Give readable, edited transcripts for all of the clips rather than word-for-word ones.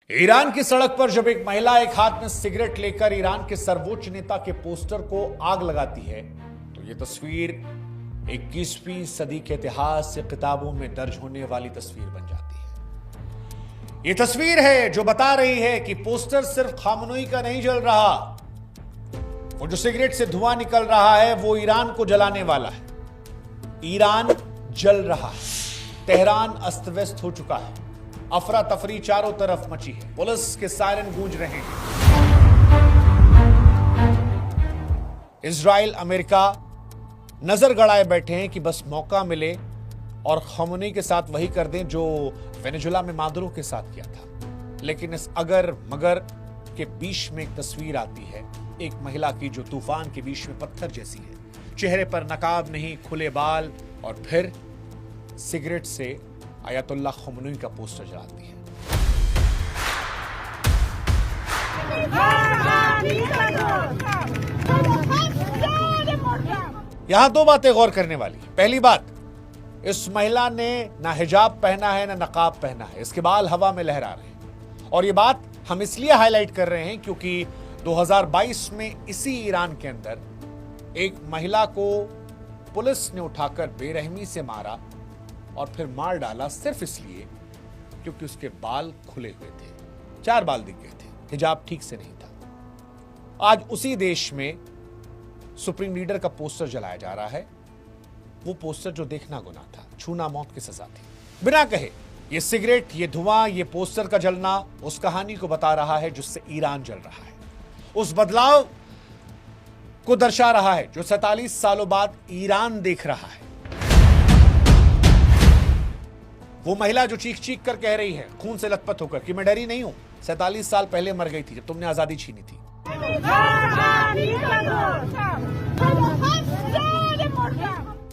Iran की सड़क पर जब एक महिला एक हाथ में सिगरेट लेकर ईरान के सर्वोच्च नेता के पोस्टर को आग लगाती है तो यह तस्वीर 21वीं सदी के इतिहास से किताबों में दर्ज होने वाली तस्वीर बन जाती है। यह तस्वीर है जो बता रही है कि पोस्टर सिर्फ खामनोई का नहीं जल रहा, वो जो सिगरेट से धुआं निकल रहा है वो ईरान को जलाने वाला है। ईरान जल रहा है, तेहरान अस्त व्यस्त हो चुका है, अफरा तफरी चारों तरफ मची है, पुलिस के सायरन गूंज रहे हैं। इजराइल अमेरिका नजर गड़ाए बैठे हैं कि बस मौका मिले और खामनेई के साथ वही कर दें जो वेनेजुएला में मादुरो के साथ किया था। लेकिन इस अगर मगर के बीच में एक तस्वीर आती है, एक महिला की जो तूफान के बीच में पत्थर जैसी है, चेहरे पर नकाब नहीं, खुले बाल, और फिर सिगरेट से अयतुल्लाह खामनेई का पोस्टर जलाती है। यहां दो बातें गौर करने वाली है। पहली बात, इस महिला ने ना हिजाब पहना है ना नकाब पहना है, इसके बाल हवा में लहरा रहे हैं। और ये बात हम इसलिए हाईलाइट कर रहे हैं क्योंकि 2022 में इसी ईरान के अंदर एक महिला को पुलिस ने उठाकर बेरहमी से मारा और फिर मार डाला सिर्फ इसलिए क्योंकि उसके बाल खुले हुए थे, 4 बाल दिख गए थे, हिजाब ठीक से नहीं था। आज उसी देश में सुप्रीम लीडर का पोस्टर जलाया जा रहा है। वो पोस्टर जो देखना गुनाह था, छूना मौत की सजा थी। बिना कहे ये सिगरेट, ये धुआं, ये पोस्टर का जलना उस कहानी को बता रहा है जिससे ईरान जल रहा है, उस बदलाव को दर्शा रहा है जो 47 सालों बाद ईरान देख रहा है। वो महिला जो चीख चीख कर कह रही है, खून से लथपथ होकर, कि मैं डरी नहीं हूं, 47 साल पहले मर गई थी जब तुमने आजादी छीनी थी।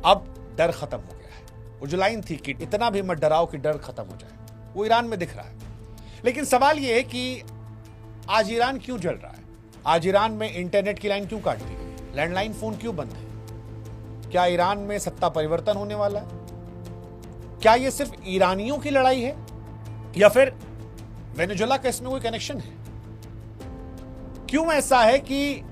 अब डर खत्म हो गया है। वो जो लाइन थी कि इतना भी मत डराओ कि डर खत्म हो जाए, वो ईरान में दिख रहा है। लेकिन सवाल यह है कि आज ईरान क्यों जल रहा है? आज ईरान में इंटरनेट की लाइन क्यों काट दी गई? लैंडलाइन फोन क्यों बंद है? क्या ईरान में सत्ता परिवर्तन होने वाला है? क्या यह सिर्फ ईरानियों की लड़ाई है या फिर वेनेजुएला का इसमें कोई कनेक्शन है? क्यों ऐसा है कि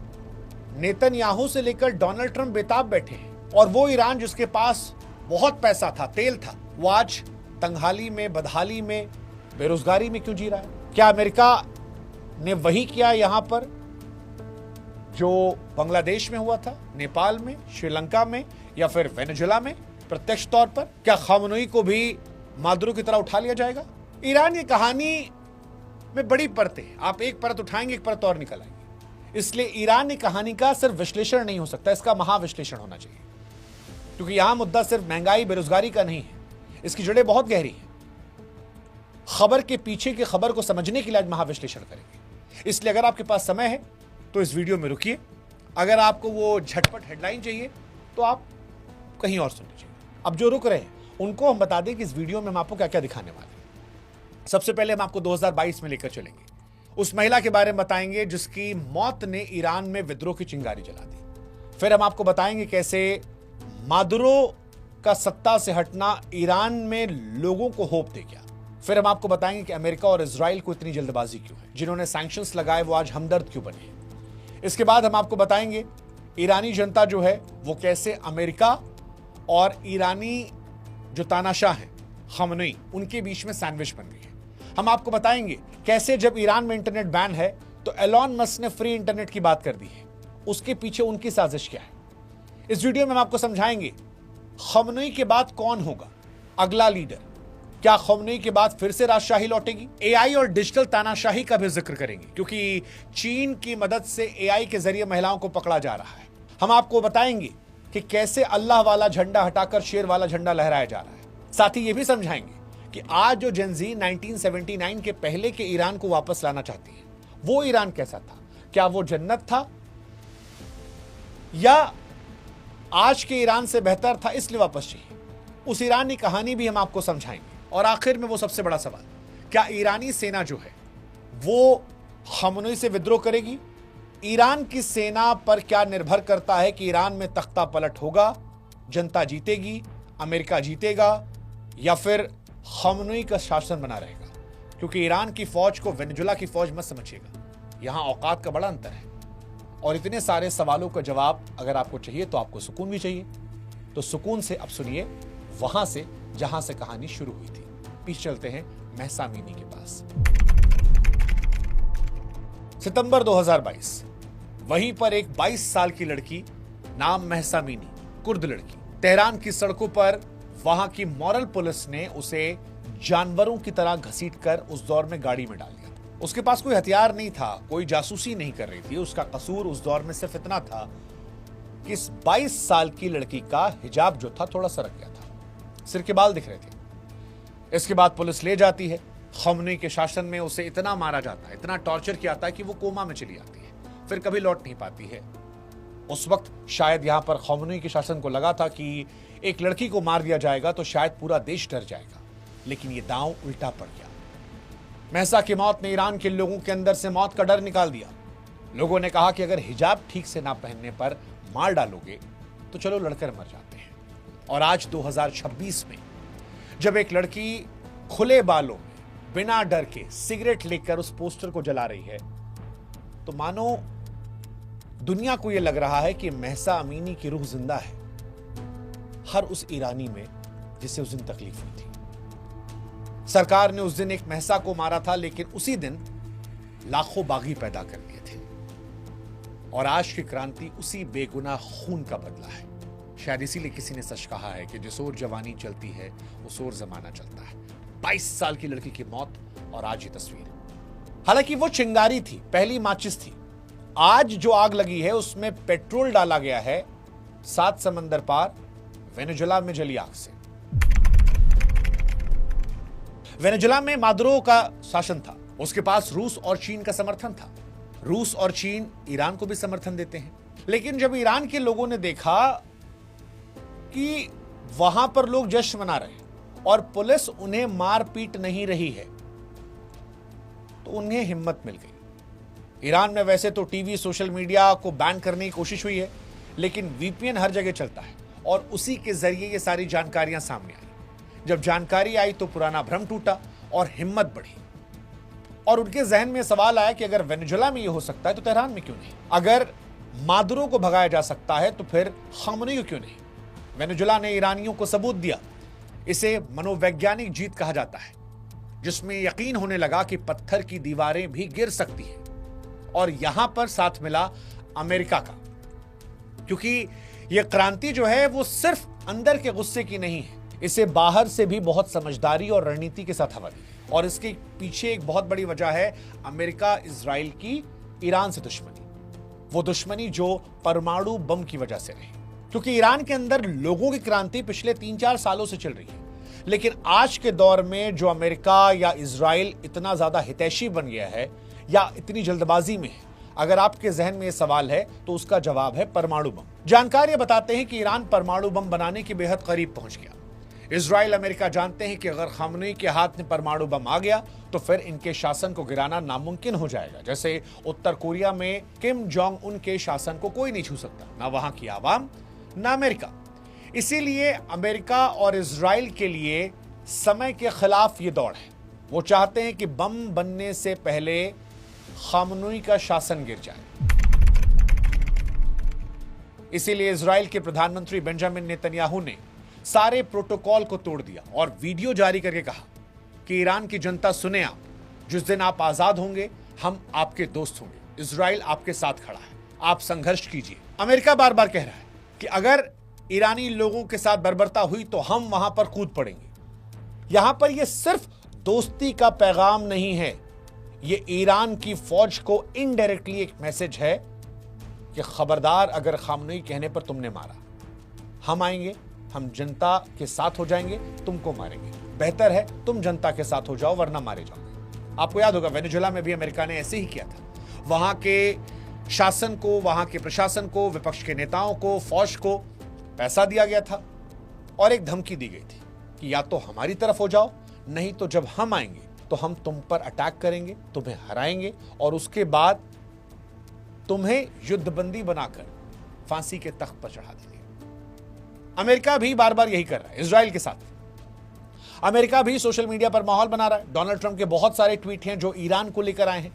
नेतन्याहू से लेकर डोनाल्ड ट्रंप बेताब बैठे हैं और वो ईरान जिसके पास बहुत पैसा था, तेल था, वो आज तंगहाली में, बदहाली में, बेरोजगारी में क्यों जी रहा है? क्या अमेरिका ने वही किया यहां पर जो बांग्लादेश में हुआ था, नेपाल में, श्रीलंका में या फिर वेनेजुएला में? प्रत्यक्ष तौर पर क्या खामनेई को भी मादुरो की तरह उठा लिया जाएगा? ईरान की कहानी में बड़ी परतें हैं, आप एक परत उठाएंगे एक परत और निकल आएंगे। इसलिए ईरान की कहानी का सिर्फ विश्लेषण नहीं हो सकता, इसका महाविश्लेषण होना चाहिए, क्योंकि यहां मुद्दा सिर्फ महंगाई, बेरोजगारी का नहीं है, इसकी जड़ें बहुत गहरी हैं। खबर के पीछे की खबर को समझने के लिए आज महाविश्लेषण करेंगे। इसलिए अगर आपके पास समय है तो इस वीडियो में रुकिए। अगर आपको वो झटपट हेडलाइन चाहिए तो आप कहीं और सुन लीजिए। अब जो रुक रहे हैं उनको हम बता दें कि इस वीडियो में हम आपको क्या क्या दिखाने वाले हैं। सबसे पहले हम आपको 2022 में लेकर चलेंगे, उस महिला के बारे में बताएंगे जिसकी मौत ने ईरान में विद्रोह की चिंगारी जला दी। फिर हम आपको बताएंगे कैसे मादुरो का सत्ता से हटना ईरान में लोगों को होप दे गया। फिर हम आपको बताएंगे कि अमेरिका और इजराइल को इतनी जल्दबाजी क्यों है, जिन्होंने सैंक्शंस लगाए वो आज हमदर्द क्यों बने हैं। इसके बाद हम आपको बताएंगे ईरानी जनता जो है वो कैसे अमेरिका और ईरानी जो तानाशाह हैं खामनेई, उनके बीच में सैंडविच बन गई है। हम आपको बताएंगे कैसे जब ईरान में इंटरनेट बैन है तो एलॉन मस्क ने फ्री इंटरनेट की बात कर दी है, उसके पीछे उनकी साजिश क्या है। इस वीडियो में हम आपको समझाएंगे खामनेई के बाद कौन होगा अगला लीडर। क्या खामनेई के बाद फिर से राजशाही लौटेगी? एआई और डिजिटल तानाशाही का भी जिक्र करेंगे क्योंकि चीन की मदद से एआई के जरिए महिलाओं को पकड़ा जा रहा है। हम आपको बताएंगे कि कैसे अल्लाह वाला झंडा हटाकर शेर वाला झंडा लहराया जा रहा है। साथ ही यह भी समझाएंगे कि आज जो जेनजी 1979 के पहले के ईरान को वापस लाना चाहती है, वो ईरान कैसा था? क्या वो जन्नत था या आज के ईरान से बेहतर था इसलिए वापस चाहिए? उस ईरान की कहानी भी हम आपको समझाएंगे। और आखिर में वो सबसे बड़ा सवाल, क्या ईरानी सेना जो है वो खामनेई से विद्रोह करेगी? ईरान की सेना पर क्या निर्भर करता है कि ईरान में तख्ता पलट होगा, जनता जीतेगी, अमेरिका जीतेगा या फिर खामनेई का शासन बना रहेगा? क्योंकि ईरान की फौज को वेनेजुला की फौज मत समझिएगा, यहां औकात का बड़ा अंतर है। और इतने सारे सवालों का जवाब अगर आपको चाहिए तो आपको सुकून भी चाहिए। तो सुकून से अब सुनिए वहां से जहां से कहानी शुरू हुई थी। पीछे चलते हैं महसा अमीनी के पास। सितंबर 2022, वहीं पर एक 22 साल की लड़की, नाम महसा अमीनी, कुर्द लड़की, तेहरान की सड़कों पर वहां की मॉरल पुलिस ने उसे जानवरों की तरह घसीटकर उस दौर में गाड़ी में डाल दिया। उसके पास कोई हथियार नहीं था, कोई जासूसी नहीं कर रही थी। उसका कसूर उस दौर में सिर्फ इतना था कि इस 22 साल की लड़की का हिजाब जो था थोड़ा सरक गया था, सिर के बाल दिख रहे थे। इसके बाद पुलिस ले जाती है। खमनी के शासन में उसे इतना मारा जाता है, इतना टॉर्चर किया जाता है कि वो कोमा में चली जाती है, फिर कभी लौट नहीं पाती है। उस वक्त शायद यहां पर खमनी के शासन को लगा था कि एक लड़की को मार दिया जाएगा तो शायद पूरा देश डर जाएगा, लेकिन यह दांव उल्टा पड़ गया। महसा की मौत ने ईरान के लोगों के अंदर से मौत का डर निकाल दिया। लोगों ने कहा कि अगर हिजाब ठीक से ना पहनने पर मार डालोगे तो चलो लड़कर मर जाते हैं। और आज 2026 में जब एक लड़की खुले बालों में बिना डर के सिगरेट लेकर उस पोस्टर को जला रही है, तो मानो दुनिया को यह लग रहा है कि महसा अमीनी की रूह जिंदा है, हर उस ईरानी में जिसे उस दिन तकलीफ हुई थी। सरकार ने उस दिन एक महसा को मारा था, लेकिन उसी दिन लाखों बागी पैदा कर दिए थे। और आज की क्रांति उसी बेगुनाह खून का बदला है। शायद इसीलिए किसी ने सच कहा है कि जिस ओर जवानी चलती है उस ओर जमाना चलता है। 22 साल की लड़की की मौत और आज ये तस्वीर। हालांकि वो चिंगारी थी, पहली माचिस थी। आज जो आग लगी है उसमें पेट्रोल डाला गया है 7 समंदर पार वेनेजुला में जली आग से। वेनेजुला में मादुरो का शासन था, उसके पास रूस और चीन का समर्थन था। रूस और चीन ईरान को भी समर्थन देते हैं। लेकिन जब ईरान के लोगों ने देखा कि वहां पर लोग जश्न मना रहे हैं और पुलिस उन्हें मार पीट नहीं रही है, तो उन्हें हिम्मत मिल गई। ईरान में वैसे तो टीवी, सोशल मीडिया को बैन करने की कोशिश हुई है, लेकिन वीपीएन हर जगह चलता है और उसी के जरिए ये सारी जानकारियां सामने आई। जब जानकारी आई तो पुराना भ्रम टूटा और हिम्मत बढ़ी। और उनके जहन में सवाल आया कि अगर वेनेजुला में ये हो सकता है तो तेहरान में क्यों नहीं? अगर मादुरो को भगाया जा सकता है तो फिर खामनेई को क्यों नहीं? वेनेजुला ने ईरानियों को सबूत दिया। इसे मनोवैज्ञानिक जीत कहा जाता है, जिसमें यकीन होने लगा कि पत्थर की दीवारें भी गिर सकती हैं। और यहां पर साथ मिला अमेरिका का, क्योंकि यह क्रांति जो है वो सिर्फ अंदर के गुस्से की नहीं है, इसे बाहर से भी बहुत समझदारी और रणनीति के साथ हवा दी। और इसके पीछे एक बहुत बड़ी वजह है अमेरिका इजराइल की ईरान से दुश्मनी। वो दुश्मनी जो परमाणु बम की वजह से रही, क्योंकि ईरान के अंदर लोगों की क्रांति पिछले 3-4 सालों से चल रही है। लेकिन आज के दौर में जो अमेरिका या इजराइल इतना ज्यादा हितैषी बन गया है या इतनी जल्दबाजी में है, अगर आपके जहन में यह सवाल है तो उसका जवाब है परमाणु बम। जानकारी बताते हैं कि ईरान परमाणु बम बनाने के बेहद करीब पहुंच गया। इजराइल, अमेरिका जानते हैं कि अगर खामनेई के हाथ में परमाणु बम आ गया तो फिर इनके शासन को गिराना नामुमकिन हो जाएगा। जैसे उत्तर कोरिया में किम जोंग उन के शासन को कोई नहीं छू सकता, ना वहां की आवाम ना अमेरिका। इसीलिए अमेरिका और इजराइल के लिए समय के खिलाफ ये दौड़ है। वो चाहते हैं कि बम बनने से पहले खामनेई का शासन गिर जाए। इसीलिए इजराइल के प्रधानमंत्री बेंजामिन नेतन्याहू ने सारे प्रोटोकॉल को तोड़ दिया और वीडियो जारी करके कहा कि ईरान की जनता सुने, आप जिस दिन आप आजाद होंगे हम आपके दोस्त होंगे, इजराइल आपके साथ खड़ा है, आप संघर्ष कीजिए। अमेरिका बार बार कह रहा है कि अगर ईरानी लोगों के साथ बर्बरता हुई तो हम वहां पर कूद पड़ेंगे। यहां पर यह सिर्फ दोस्ती का पैगाम नहीं है, यह ईरान की फौज को इनडायरेक्टली एक मैसेज है कि खबरदार, अगर खामनेई कहने पर तुमने मारा, हम आएंगे, हम जनता के साथ हो जाएंगे, तुमको मारेंगे। बेहतर है तुम जनता के साथ हो जाओ वरना मारे जाओगे। आपको याद होगा वेनेजुला में भी अमेरिका ने ऐसे ही किया था। वहां के शासन को, वहां के प्रशासन को, विपक्ष के नेताओं को, फौज को पैसा दिया गया था और एक धमकी दी गई थी कि या तो हमारी तरफ हो जाओ, नहीं तो जब हम आएंगे तो हम तुम पर अटैक करेंगे, तुम्हें हराएंगे और उसके बाद तुम्हें युद्धबंदी बनाकर फांसी के तख्त पर चढ़ा देंगे। अमेरिका भी बार बार यही कर रहा है इजराइल के साथ। अमेरिका भी सोशल मीडिया पर माहौल बना रहा है। डोनाल्ड ट्रंप के बहुत सारे ट्वीट हैं जो ईरान को लेकर आए हैं।